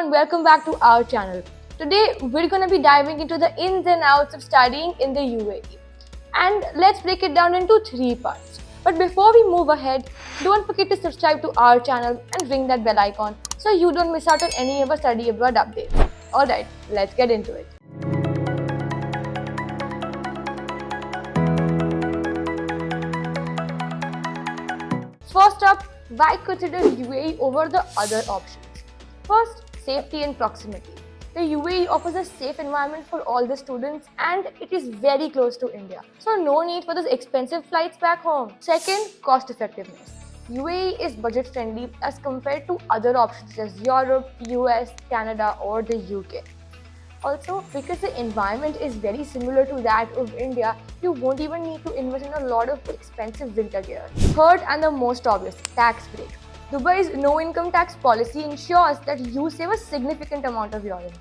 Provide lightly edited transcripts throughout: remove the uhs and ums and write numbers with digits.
everyone, welcome back to our channel. Today we're going to be diving into the ins and outs of studying in the UAE. And let's break it down into 3 parts. But before we move ahead, don't forget to subscribe to our channel and ring that bell icon so you don't miss out on any of our study abroad updates. Alright, let's get into it. First up, why consider UAE over the other options? First, safety and proximity. The UAE offers a safe environment for all the students and it is very close to India. So no need for those expensive flights back home. Second, cost effectiveness. UAE is budget friendly as compared to other options such as Europe, US, Canada or the UK. Also, because the environment is very similar to that of India, you won't even need to invest in a lot of expensive winter gear. Third and the most obvious, tax break. Dubai's no income tax policy ensures that you save a significant amount of your income.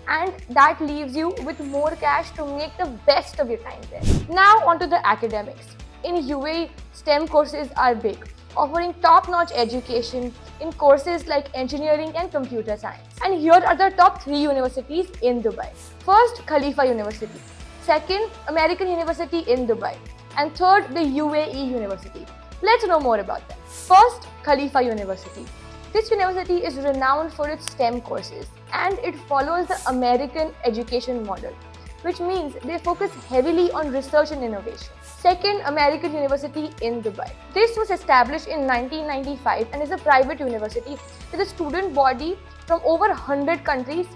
And that leaves you with more cash to make the best of your time there. Now onto the academics. In UAE, STEM courses are big, offering top-notch education in courses like engineering and computer science. And here are the top 3 universities in Dubai. First, Khalifa University. Second, American University in Dubai. And third, the UAE University. Let's know more about them. First, Khalifa University. This university is renowned for its STEM courses and it follows the American education model, which means they focus heavily on research and innovation. Second, American University in Dubai. This was established in 1995 and is a private university with a student body from over 100 countries,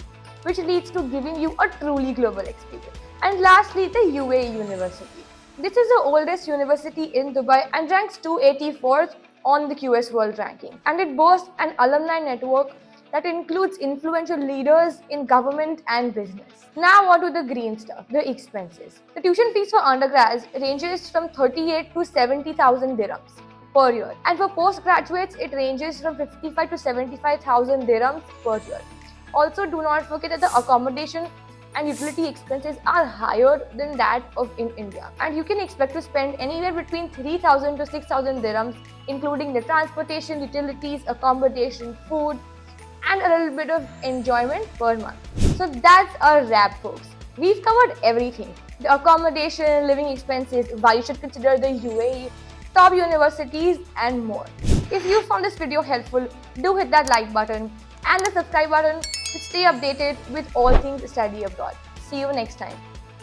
which leads to giving you a truly global experience. And lastly, the UAE University. This is the oldest university in Dubai and ranks 284th on the QS World Ranking. And it boasts an alumni network that includes influential leaders in government and business. Now on to the green stuff, the expenses. The tuition fees for undergrads ranges from 38 to 70,000 dirhams per year. And for postgraduates, it ranges from 55 to 75,000 dirhams per year. Also, do not forget that the accommodation and utility expenses are higher than that of in India. And you can expect to spend anywhere between 3,000 to 6,000 dirhams, including the transportation, utilities, accommodation, food, and a little bit of enjoyment per month. So that's our wrap, folks. We've covered everything: the accommodation, living expenses, why you should consider the UAE, top universities, and more. If you found this video helpful, do hit that like button and the subscribe button to stay updated with all things study abroad. See you next time.